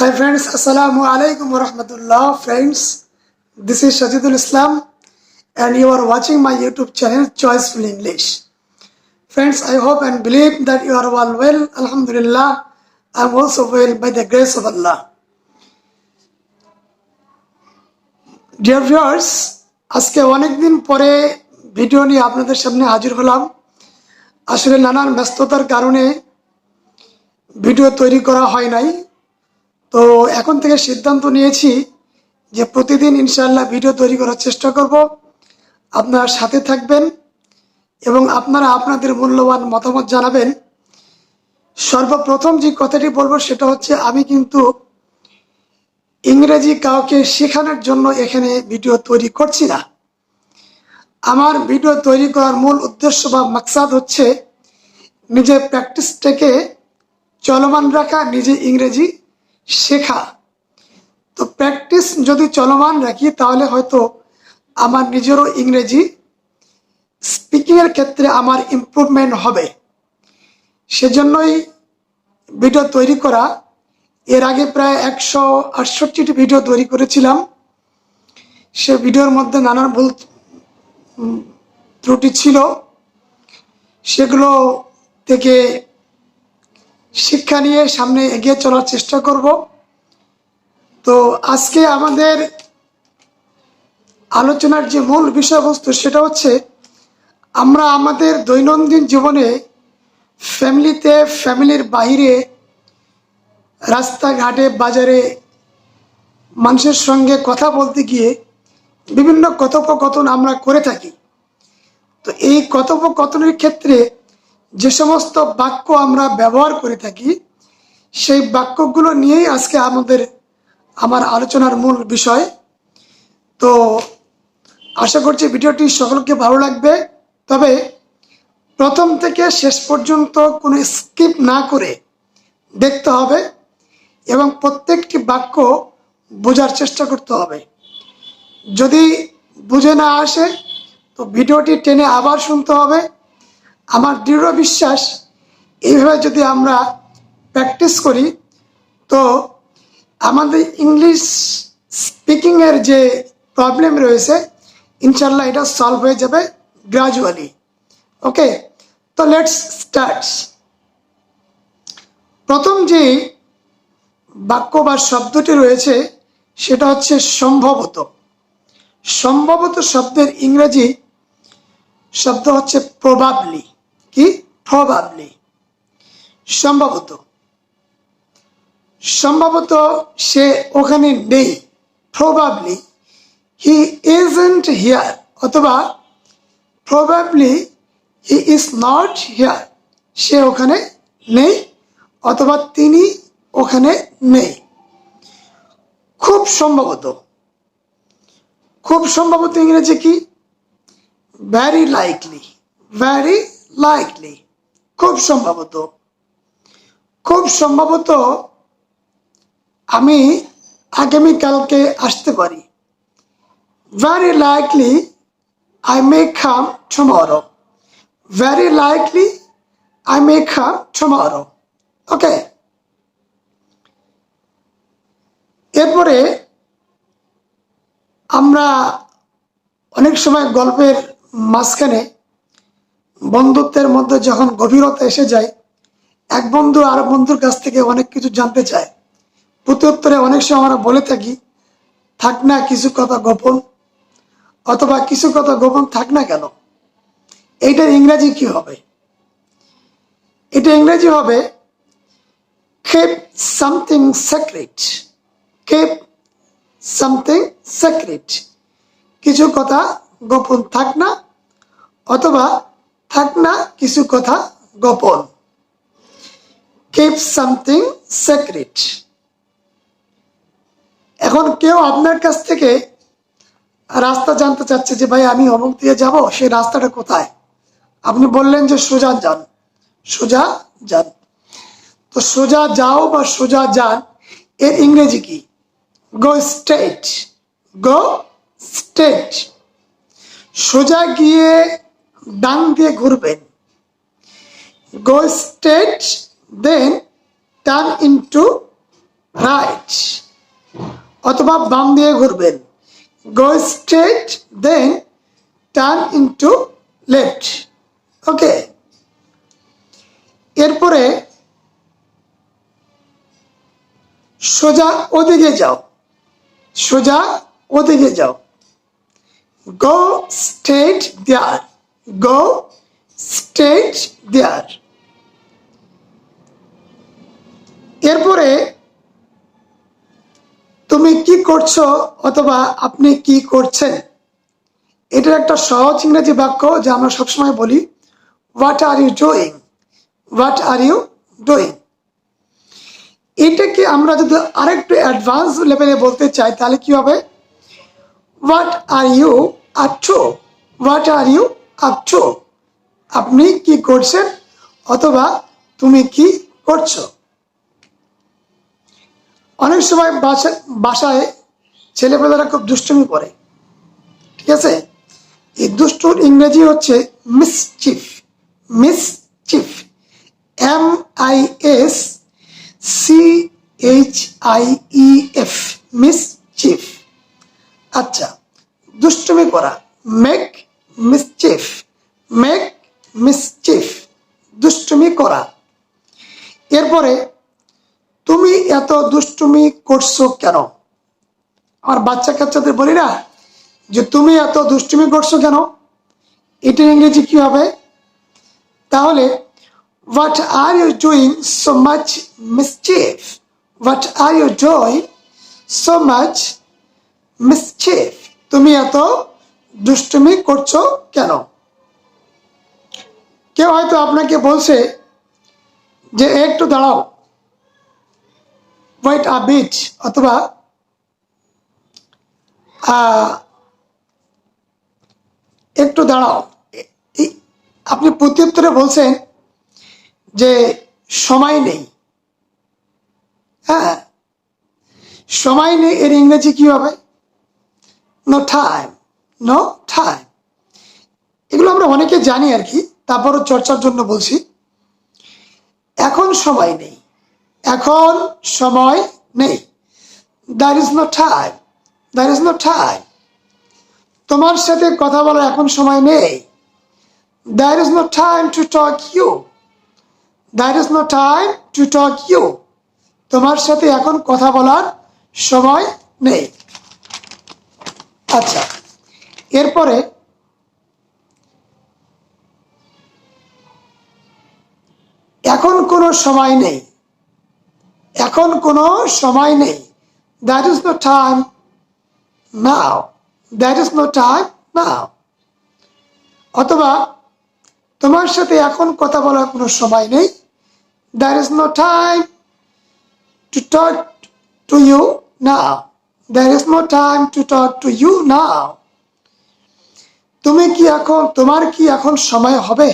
Hi friends, Assalamu alaikum wa rahmatullah. Friends, this is Shajidul Islam and you are watching my YouTube channel Choiceful English. Friends, I hope and believe that you are all well. Alhamdulillah, I am also well by the grace of Allah. Dear viewers, আজকে অনেক দিন পরে video নিয়ে আপনাদের সামনে হাজির হলাম। আসলে নানান ব্যস্ততার কারণে ভিডিও তৈরি করা হয় নাই। তো এখন থেকে সিদ্ধান্ত নিয়েছি যে প্রতিদিন ইনশাআল্লাহ ভিডিও তৈরি করার চেষ্টা করব। আপনারা সাথে থাকবেন এবং আপনারা আপনাদের মূল্যবান মতামত জানাবেন। সর্বপ্রথম যে কথাটি বলবো সেটা হচ্ছে আমি কিন্তু ইংরেজি কাউকে শেখানোর জন্য এখানে ভিডিও তৈরি করছি না। আমার ভিডিও তৈরি করার মূল উদ্দেশ্য বা মাকসাদ হচ্ছে নিজের প্র্যাকটিসটাকে চলমান রাখা, নিজে ইংরেজি শেখা। তো প্র্যাকটিস যদি চলমান রাখি তাহলে হয়তো আমার নিজেরও ইংরেজি স্পিকিংয়ের ক্ষেত্রে আমার ইমপ্রুভমেন্ট হবে। সেজন্যই ভিডিও তৈরি করা। এর আগে প্রায় 168টি ভিডিও তৈরি করেছিলাম। সে ভিডিওর মধ্যে নানান ভুল ত্রুটি ছিল, সেগুলো থেকে শিক্ষা নিয়ে সামনে এগিয়ে চলার চেষ্টা করব। তো আজকে আমাদের আলোচনার যে মূল বিষয়বস্তু সেটা হচ্ছে আমরা আমাদের দৈনন্দিন জীবনে ফ্যামিলিতে, ফ্যামিলির বাইরে, রাস্তাঘাটে, বাজারে মানুষের সঙ্গে কথা বলতে গিয়ে বিভিন্ন কথোপকথন আমরা করে থাকি। তো এই কথোপকথনের ক্ষেত্রে যে সমস্ত বাক্য আমরা ব্যবহার করে থাকি সেই বাক্যগুলো নিয়েই আজকে আমার আলোচনার মূল বিষয়। তো আশা করছি ভিডিওটি সকলকে ভালো লাগবে। তবে প্রথম থেকে শেষ পর্যন্ত কোনো স্কিপ না করে দেখতে হবে এবং প্রত্যেকটি বাক্য বোঝার চেষ্টা করতে হবে। যদি বুঝে না আসে তো ভিডিওটি টেনে আবার শুনতে হবে। আমার দৃঢ় বিশ্বাস এইভাবে যদি আমরা প্র্যাকটিস করি তো আমাদের ইংলিশ স্পিকিংয়ের যে প্রবলেম রয়েছে ইনশাল্লাহ এটা সলভ হয়ে যাবে গ্রাজুয়ালি। ওকে, তো লেটস স্টার্ট। প্রথম যে বাক্য বা শব্দটি রয়েছে সেটা হচ্ছে সম্ভবত। সম্ভবত শব্দের ইংরেজি শব্দ হচ্ছে প্রবাবলি। কি? প্রবাবলি। সম্ভবত, সম্ভবত সে ওখানে নেই। প্রবাবলি হি ইজন্ট হিয়ার, অথবা probably he is not here, সে ওখানে নেই অথবা তিনি ওখানে নেই। খুব সম্ভবত, খুব সম্ভবত ইংরেজি কি? Vary likely. ভ্যারি লাইকলি, খুব সম্ভবত। খুব সম্ভবত আমি আগামীকালকে আসতে পারি। Very likely I may come tomorrow. Very likely I may come tomorrow. Okay, এরপরে আমরা অনেক সময় গল্পের মাঝখানে বন্ধুত্বের মধ্যে যখন গভীরতা এসে যায়, এক বন্ধু আর বন্ধুর কাছ থেকে অনেক কিছু জানতে চায়। প্রত্যুত্তরে অনেক সময় আমরা বলে থাকি থাক না কিছু কথা গোপন, অথবা কিছু কথা গোপন থাক না কেন। এইটার ইংরেজি কি হবে? এটা ইংরেজি হবে keep something secret. keep something secret. কিছু কথা গোপন থাক না, অথবা থাক না কিছু কথা গোপন। keep something secret. এখন কেউ আপনার কাছ থেকে রাস্তা জানতে চাচ্ছে যে ভাই আমি অমুক দিয়ে যাব, সেই রাস্তাটা কোথায়? আপনি বললেন যে সোজা যান। সোজা যান। তো সোজা যাও বা সোজা যান এর ইংরেজি কি? Go straight. Go straight. সোজা গিয়ে ডান দিয়ে ঘুরবেন। Go straight then turn into right. অথবা বাম দিয়ে ঘুরবেন, go straight then turn into left. Okay, এরপরে সোজা ওদিকে যাও, সোজা ওদিকে যাও, গো স্ট্রেট দেয়ার, গো স্ট্রেট দেয়ার। এরপরে তুমি কি করছো অথবা আপনি কি করছেন, এটার একটা সহজ ইংরেজি বাক্য যা আমরা সবসময় বলি, what are you doing, what are you doing. এটাকে আমরা যদি আরেকটু অ্যাডভান্স লেভেলে বলতে চাই তাহলে কি হবে, what are you up to, what are you up to, আপনি কি করছেন অথবা তুমি কি করছো। অনেক সময় বাসায় ছেলেপেলেরা খুব দুষ্টুমি করে, ঠিক আছে, এই দুষ্টুর ইংরেজি হচ্ছে মিসচিফ, মিসচিফ, MISCHIEF, মিসচিফ। আচ্ছা, দুষ্টুমি করা, মেক মিসচিফ, মেক মিসচিফ, দুষ্টুমি করা। এরপরে তুমি এত দুষ্টুমি করছো কেন, আমার বাচ্চা কাচ্চাদের বলি না যে তুমি এত দুষ্টুমি করছো কেন, এটার ইংরেজি কি হবে, তাহলে what are you doing so much mischief, what are you doing so much mischief, তুমি এত দুষ্টুমি করছো কেন। কেউ হয়তো আপনাকে বলছে যে একটু দাঁড়াও, ওয়েট আ বিট, অথবা একটু দাঁড়াও। আপনি প্রত্যুত্তরে বলছেন যে সময় নেই, হ্যাঁ, সময় নেই, এর ইংরেজি কি হবে, নো টাইম, নো টাইম। এগুলো আমরা অনেকে জানি আর কি, তারপরও চর্চার জন্য বলছি। এখন সময় নেই, এখন সময় নেই, there is no time, there is no time. তোমার সাথে কথা বলার এখন সময় নেই, there is no time to talk you, there is no time to talk you, তোমার সাথে এখন কথা বলার সময় নেই। আচ্ছা, এরপরে এখন কোনো সময় নেই, এখন কোনো সময় নেই, that is no time now, that is no time now. অথবা তোমার সাথে এখন কথা বলার কোনো সময় নেই, there is no time to talk to you now, there is no time to talk to you now. তুমি কি এখন, তোমার কি এখন সময় হবে,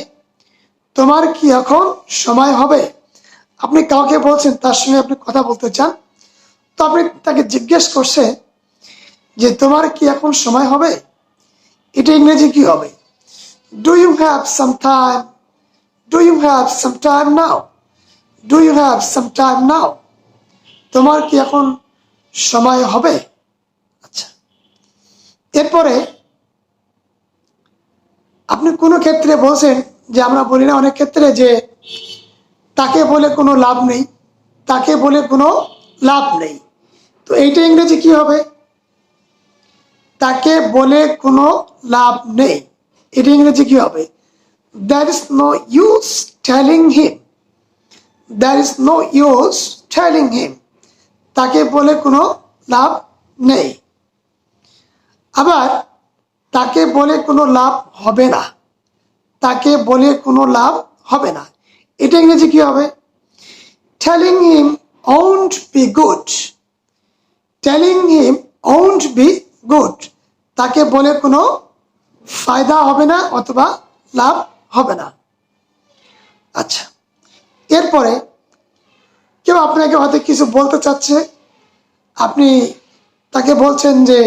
তোমার কি এখন সময় হবে। আপনি কাউকে বলছেন, তার সঙ্গে আপনি কথা বলতে চান, তো আপনি তাকে জিজ্ঞেস করছেন যে তোমার কি এখন সময় হবে, এটা ইংরেজি কি হবে, do you have some time, do you have some time now, do you have some time now, তোমার কি এখন সময় হবে। আচ্ছা, এরপরে আপনি কোনো ক্ষেত্রে বলছেন যে, আমরা বলি না অনেক ক্ষেত্রে যে তাকে বলে কোনো লাভ নেই, তাকে বলে কোনো লাভ নেই, তো এইটা ইংরেজি কি হবে, তাকে বলে কোনো লাভ নেই, এটা ইংরেজি কি হবে, there is no use telling him, there is no use telling him, তাকে বলে কোনো লাভ নেই। আবার তাকে বলে কোনো লাভ হবে না, তাকে বলে কোনো লাভ হবে না, এটা ইংরেজি কি হবে, telling him won't be good, telling him won't be good, তাকে বলে কোনো ফায়দা হবে না অথবা লাভ হবে না। আচ্ছা, এরপরে কেউ আপনাকে হয়তো কিছু বলতে চাচ্ছে, আপনি তাকে বলছেন যে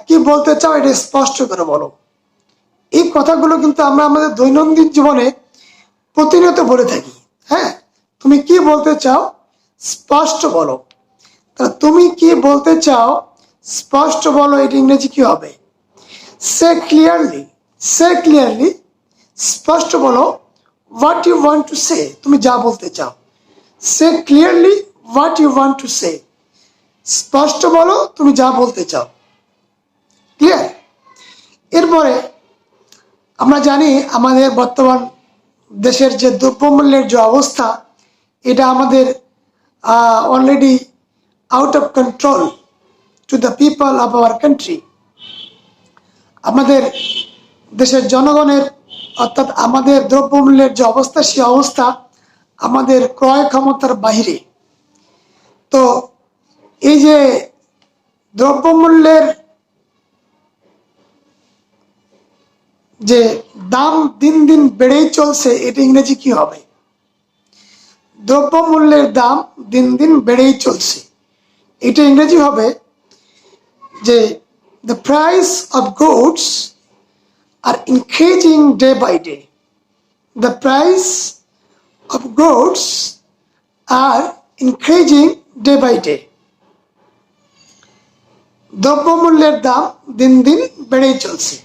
কি বলতে চাও এটা স্পষ্ট করে বলো। এই কথাগুলো কিন্তু আমরা আমাদের দৈনন্দিন জীবনে প্রতিনিয়ত বলে থাকি, হ্যাঁ, তুমি কি বলতে চাও স্পষ্ট বলো। তাহলে তুমি কি বলতে চাও স্পষ্ট বলো, এটা ইংরেজি কি হবে? সে ক্লিয়ারলি, সে ক্লিয়ারলি, স্পষ্ট বলো what you want to say, তুমি যা বলতে চাও। Say clearly what you want to say, স্পষ্ট বলো তুমি যা বলতে চাও। ক্লিয়ার? এরপরে আমরা জানি আমাদের বর্তমান দেশের যে দ্রব্যমূল্যের যে অবস্থা, এটা আমাদের already out of control to the people of our country. আমাদের দেশের জনগণের, অর্থাৎ আমাদের দ্রব্যমূল্যের যে অবস্থা, সেই অবস্থা আমাদের ক্রয় ক্ষমতার বাইরে। তো এই যে দ্রব্যমূল্যের যে দাম দিন দিন বেড়েই চলছে, এটা ইংরেজি কি হবে? দ্রব্যমূল্যের দাম দিন দিন বেড়েই চলছে, এটা ইংরেজি হবে যে the price of goods are increasing day by day. The price of goods are increasing day by day. দ্রব্যমূল্যের দাম দিন দিন বেড়েই চলছে।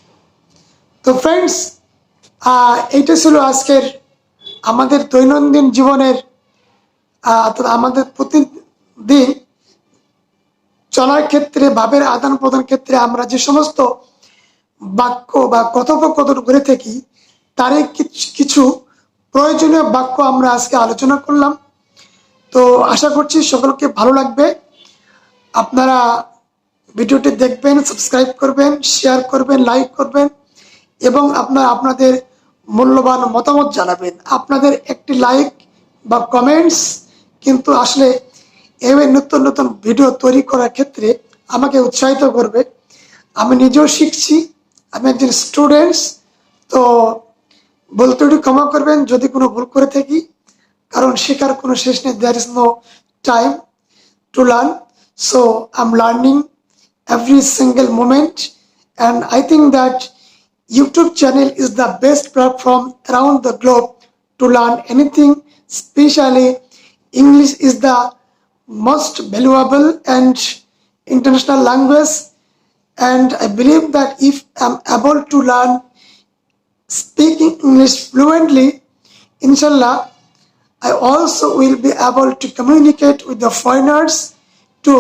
তো ফ্রেন্ডস, এইটা ছিল আজকের আমাদের দৈনন্দিন জীবনের, আমাদের প্রতিদিন চলার ক্ষেত্রে, ভাবের আদান প্রদান ক্ষেত্রে আমরা যে সমস্ত বাক্য বা কথোপকথন করে থাকি, তারই কিছু প্রয়োজনীয় বাক্য আমরা আজকে আলোচনা করলাম। তো আশা করছি সকলকে ভালো লাগবে। আপনারা ভিডিওটি দেখবেন, সাবস্ক্রাইব করবেন, শেয়ার করবেন, লাইক করবেন এবং আপনাদের মূল্যবান মতামত জানাবেন। আপনাদের একটি লাইক বা কমেন্টস কিন্তু আসলে এভাবে নতুন নতুন ভিডিও তৈরি করার ক্ষেত্রে আমাকে উৎসাহিত করবে। আমি নিজেও শিখছি, আমি একজন স্টুডেন্টস। তো বলতে ক্ষমা করবেন যদি কোনো ভুল করে থাকি, কারণ শেখার কোনো শেষ নেই। There is no time to learn, so I am learning every single moment, and I think that YouTube channel is the best platform around the globe to learn anything, especially English is the most valuable and international language, and I believe that if I'm able to learn speaking English fluently, inshallah I also will be able to communicate with the foreigners to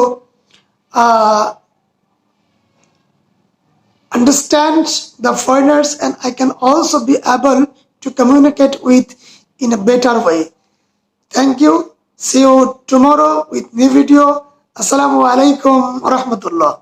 understand the foreigners, and I can also be able to communicate with in a better way. Thank you. See you tomorrow with new video. Assalamu alaikum wa rahmatullah.